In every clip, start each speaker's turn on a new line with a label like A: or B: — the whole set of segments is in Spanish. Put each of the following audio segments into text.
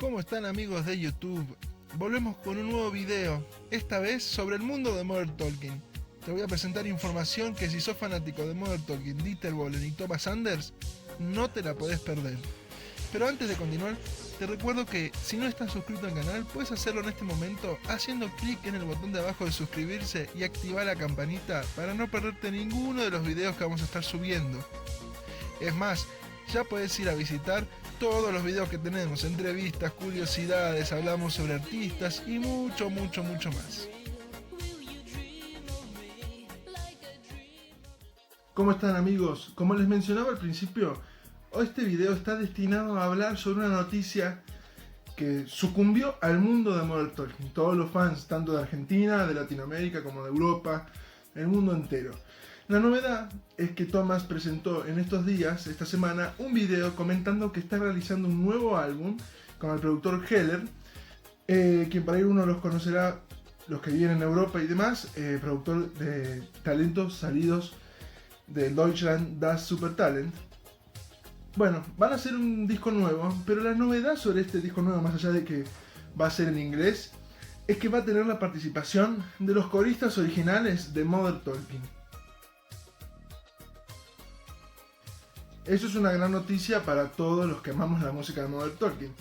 A: ¿Cómo están, amigos de YouTube? Volvemos con un nuevo video, esta vez sobre el mundo de Modern Talking. Te voy a presentar información que si sos fanático de Modern Talking, Dieter Bohlen y Thomas Anders, no te la podés perder. Pero antes de continuar, te recuerdo que si no estás suscrito al canal, puedes hacerlo en este momento haciendo clic en el botón de abajo de suscribirse y activar la campanita para no perderte ninguno de los videos que vamos a estar subiendo. Es más, ya puedes ir a visitar todos los videos que tenemos, entrevistas, curiosidades, hablamos sobre artistas y mucho más. ¿Cómo están, amigos? Como les mencionaba al principio, este video está destinado a hablar sobre una noticia que sucumbió al mundo de Modern Talking. Todos los fans, tanto de Argentina, de Latinoamérica como de Europa, el mundo entero. La novedad es que Thomas presentó en estos días, esta semana, un video comentando que está realizando un nuevo álbum con el productor Heller, quien para ir uno los conocerá, los que viven en Europa y demás, productor de talentos salidos de Deutschland das Supertalent. Bueno, van a hacer un disco nuevo, pero la novedad sobre este disco nuevo, más allá de que va a ser en inglés, es que va a tener la participación de los coristas originales de Modern Talking. Eso es una gran noticia para todos los que amamos la música de Modern Talking.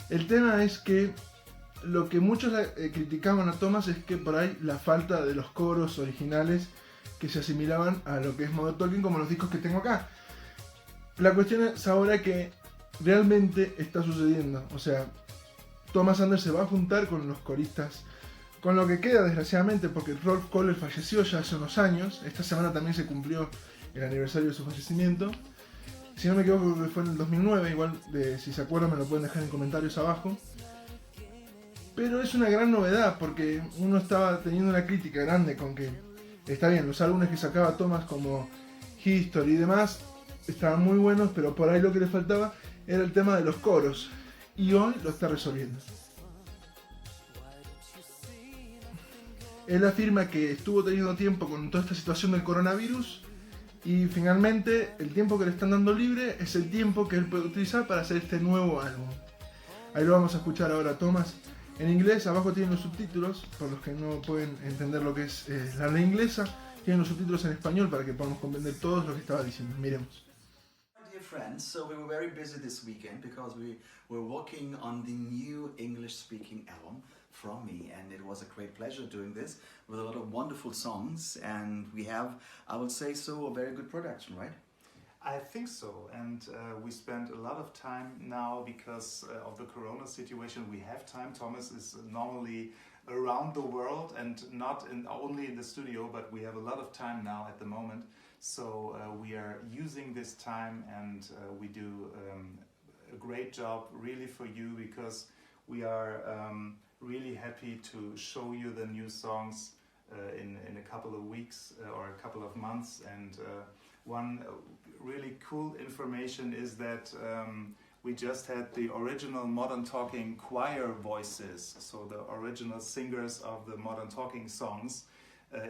A: El tema es que lo que muchos criticaban a Thomas es que por ahí la falta de los coros originales que se asimilaban a lo que es Modern Talking, como los discos que tengo acá. La cuestión es ahora que realmente está sucediendo. O sea, Thomas Anders se va a juntar con los coristas, con lo que queda desgraciadamente, porque Rolf Köhler falleció ya hace unos años. Esta semana también se cumplió el aniversario de su fallecimiento. Si no me equivoco, creo que fue en el 2009, igual si se acuerdan me lo pueden dejar en comentarios abajo. Pero es una gran novedad porque uno estaba teniendo una crítica grande con que, está bien, los álbumes que sacaba Thomas como History y demás estaban muy buenos, pero por ahí lo que le faltaba era el tema de los coros. Y hoy lo está resolviendo. Él afirma que estuvo teniendo tiempo con toda esta situación del coronavirus. Y finalmente, el tiempo que le están dando libre es el tiempo que él puede utilizar para hacer este nuevo álbum. Ahí lo vamos a escuchar ahora, Thomas. En inglés, abajo tienen los subtítulos, por los que no pueden entender lo que es la habla inglesa. Tienen los subtítulos en español para que podamos comprender todo lo que estaba diciendo. Miremos.
B: Dear friends, so we were very busy this weekend because we were working on the new English-speaking album from me, and it was a great pleasure doing this with a lot of wonderful songs, and we have, I would say so, a very good production, right?
C: I think so, and we spent a lot of time now because of the corona situation. We have time. Thomas is normally around the world and not only in the studio, but we have a lot of time now at the moment. So we are using this time, and we do a great job really for you, because we are really happy to show you the new songs in a couple of weeks or a couple of months. And one really cool information is that we just had the original Modern Talking choir voices, so the original singers of the Modern Talking songs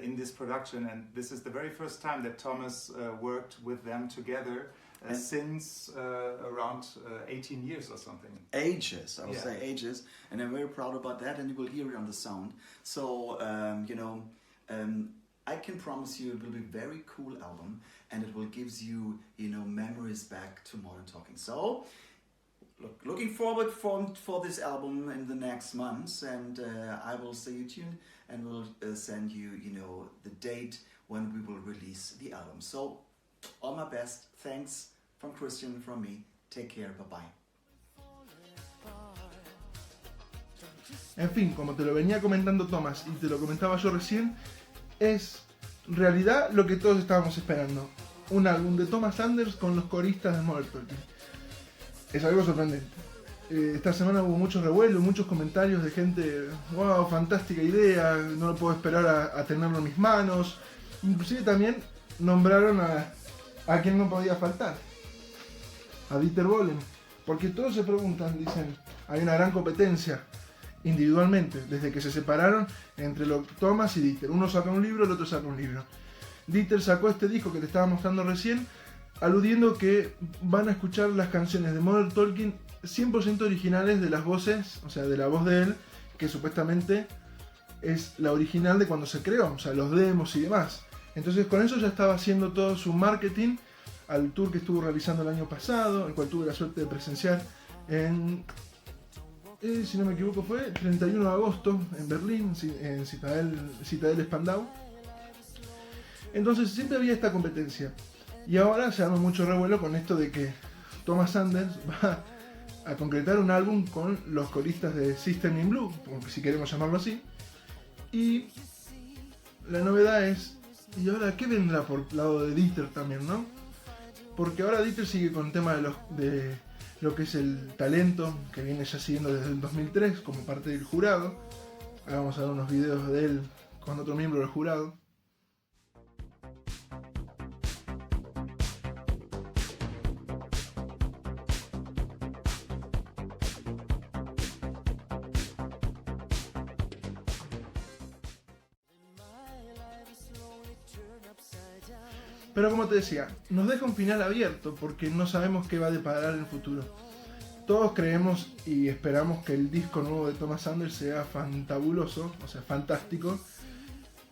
C: in this production, and this is the very first time that Thomas worked with them together since around 18 years or something.
B: Ages, I would say ages, and I'm very proud about that, and you will hear it on the sound. So, I can promise you it will be a very cool album, and it will give you, memories back to Modern Talking. So, looking forward for this album in the next months, and I will stay tuned and will send you, the date when we will release the album. So, all my best. Thanks from Christian, from me. Take care. Bye-bye.
A: En fin, como te lo venía comentando Thomas y te lo comentaba yo recién, es en realidad lo que todos estábamos esperando. Un álbum de Thomas Anders con los coristas de Modern Talking. Es algo sorprendente. Esta semana hubo mucho revuelo, muchos comentarios de gente, wow, fantástica idea, no lo puedo esperar a tenerlo en mis manos. Inclusive también nombraron a quien no podía faltar, a Dieter Bohlen. Porque todos se preguntan, dicen, hay una gran competencia individualmente, desde que se separaron entre Thomas y Dieter. Uno saca un libro, el otro saca un libro. Dieter sacó este disco que te estaba mostrando recién, aludiendo que van a escuchar las canciones de Modern Talking 100% originales de las voces, o sea, de la voz de él, que supuestamente es la original de cuando se creó, o sea, los demos y demás. Entonces con eso ya estaba haciendo todo su marketing al tour que estuvo realizando el año pasado, el cual tuve la suerte de presenciar en, si no me equivoco, fue 31 de agosto en Berlín, en Citadel Spandau. Entonces siempre había esta competencia. Y ahora se arma mucho revuelo con esto de que Thomas Anders va a concretar un álbum con los coristas de System in Blue, si queremos llamarlo así. Y la novedad es, ¿y ahora qué vendrá por el lado de Dieter también, no? Porque ahora Dieter sigue con el tema de lo que es el talento, que viene ya siguiendo desde el 2003 como parte del jurado. Ahora vamos a ver unos videos de él con otro miembro del jurado. Pero como te decía, nos deja un final abierto porque no sabemos qué va a deparar en el futuro. Todos creemos y esperamos que el disco nuevo de Thomas Anders sea fantabuloso, o sea, fantástico,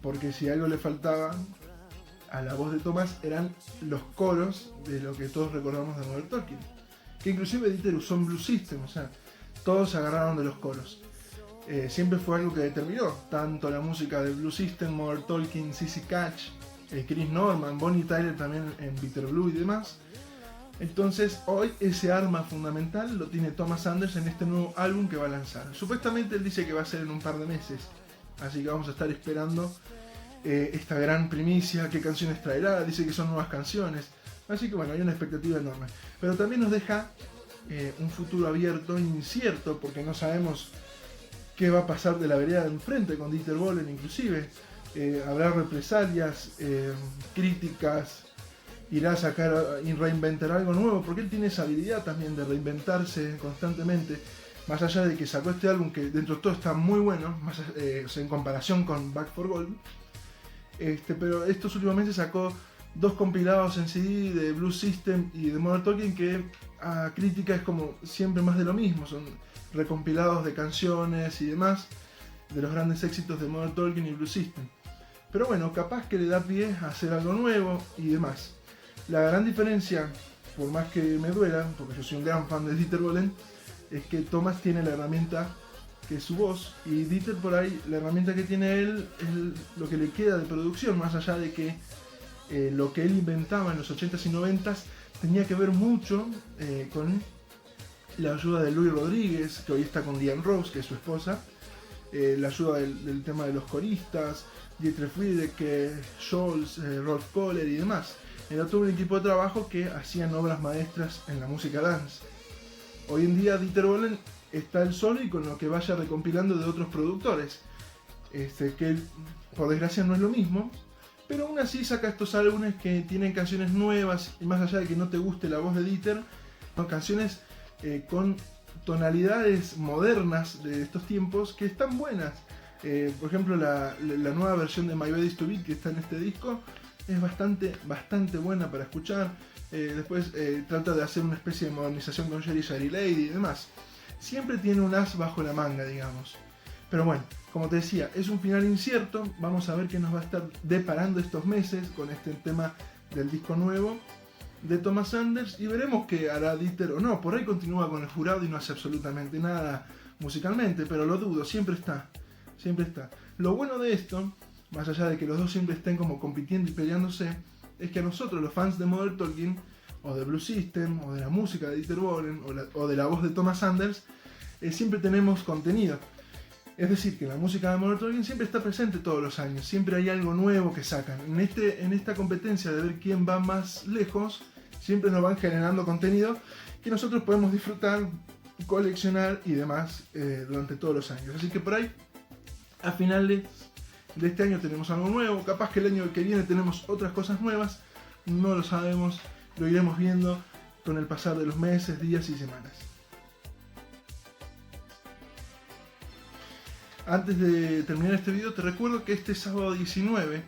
A: porque si algo le faltaba a la voz de Thomas eran los coros de lo que todos recordamos de Modern Talking, que inclusive Dieter usó en Blue System, o sea, todos se agarraron de los coros. Siempre fue algo que determinó tanto la música de Blue System, Modern Talking, CC Catch, Chris Norman, Bonnie Tyler también en Bitter Blue y demás. Entonces hoy ese arma fundamental lo tiene Thomas Anders en este nuevo álbum que va a lanzar. Supuestamente él dice que va a ser en un par de meses, así que vamos a estar esperando esta gran primicia, qué canciones traerá, dice que son nuevas canciones, así que bueno, hay una expectativa enorme. Pero también nos deja un futuro abierto, incierto, porque no sabemos qué va a pasar de la vereda de enfrente con Dieter Bohlen inclusive. Habrá represalias, críticas, irá a sacar y reinventar algo nuevo, porque él tiene esa habilidad también de reinventarse constantemente, más allá de que sacó este álbum que dentro de todo está muy bueno, más, o sea, en comparación con Back for Gold, pero estos últimamente sacó 2 compilados en CD de Blue System y de Modern Talking que a crítica es como siempre más de lo mismo, son recompilados de canciones y demás, de los grandes éxitos de Modern Talking y Blue System. Pero bueno, capaz que le da pie a hacer algo nuevo y demás. La gran diferencia, por más que me duela, porque yo soy un gran fan de Dieter Bohlen, es que Thomas tiene la herramienta que es su voz, y Dieter por ahí, la herramienta que tiene él es lo que le queda de producción, más allá de que lo que él inventaba en los 80s y 90s tenía que ver mucho con la ayuda de Louis Rodríguez, que hoy está con Diane Rose, que es su esposa, la ayuda del tema de los coristas, Dieter Friedeke, Scholz, Rolf Kohler y demás. Era todo un equipo de trabajo que hacían obras maestras en la música dance. Hoy en día Dieter Bohlen está él solo y con lo que vaya recompilando de otros productores, que por desgracia no es lo mismo, pero aún así saca estos álbumes que tienen canciones nuevas, y más allá de que no te guste la voz de Dieter, son canciones con tonalidades modernas de estos tiempos que están buenas. Por ejemplo, la nueva versión de My Bed Is To Beat que está en este disco es bastante buena para escuchar. Después trata de hacer una especie de modernización con Jerry Lady y demás. Siempre tiene un as bajo la manga, digamos. Pero bueno, como te decía, es un final incierto. Vamos a ver qué nos va a estar deparando estos meses con este tema del disco nuevo de Thomas Anders, y veremos qué hará Dieter o no. Por ahí continúa con el jurado y no hace absolutamente nada musicalmente, pero lo dudo, siempre está. Lo bueno de esto, más allá de que los dos siempre estén como compitiendo y peleándose, es que a nosotros, los fans de Modern Talking, o de Blue System, o de la música de Dieter Bohlen, o de la voz de Thomas Anders, siempre tenemos contenido. Es decir, que la música de Modern Talking siempre está presente todos los años, siempre hay algo nuevo que sacan. En esta competencia de ver quién va más lejos, siempre nos van generando contenido que nosotros podemos disfrutar, coleccionar y demás durante todos los años. Así que por ahí, a finales de este año tenemos algo nuevo, capaz que el año que viene tenemos otras cosas nuevas, no lo sabemos, lo iremos viendo con el pasar de los meses, días y semanas. Antes de terminar este video, te recuerdo que este sábado 19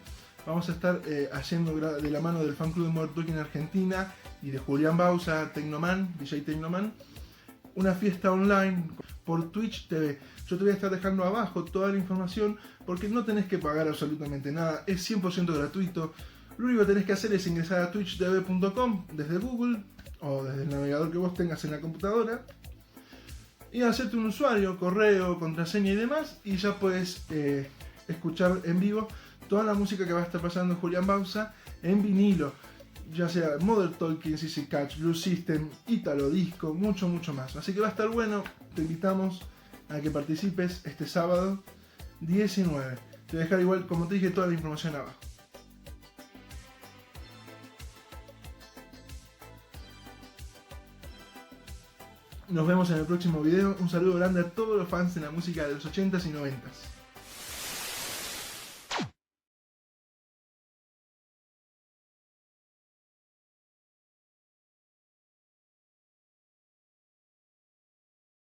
A: vamos a estar haciendo de la mano del fan club de Modern Talking Argentina y de Julián Bausa, Tecnoman, DJ Tecnoman, una fiesta online por Twitch TV. Yo te voy a estar dejando abajo toda la información porque no tenés que pagar absolutamente nada, es 100% gratuito. Lo único que tenés que hacer es ingresar a twitchtv.com desde Google o desde el navegador que vos tengas en la computadora y hacerte un usuario, correo, contraseña y demás, y ya puedes escuchar en vivo toda la música que va a estar pasando Julián Bauza en vinilo, ya sea Modern Talking, CC Catch, Blue System, Italo Disco, mucho más. Así que va a estar bueno, te invitamos a que participes este sábado 19. Te voy a dejar igual, como te dije, toda la información abajo. Nos vemos en el próximo video. Un saludo grande a todos los fans de la música de los 80s y 90s.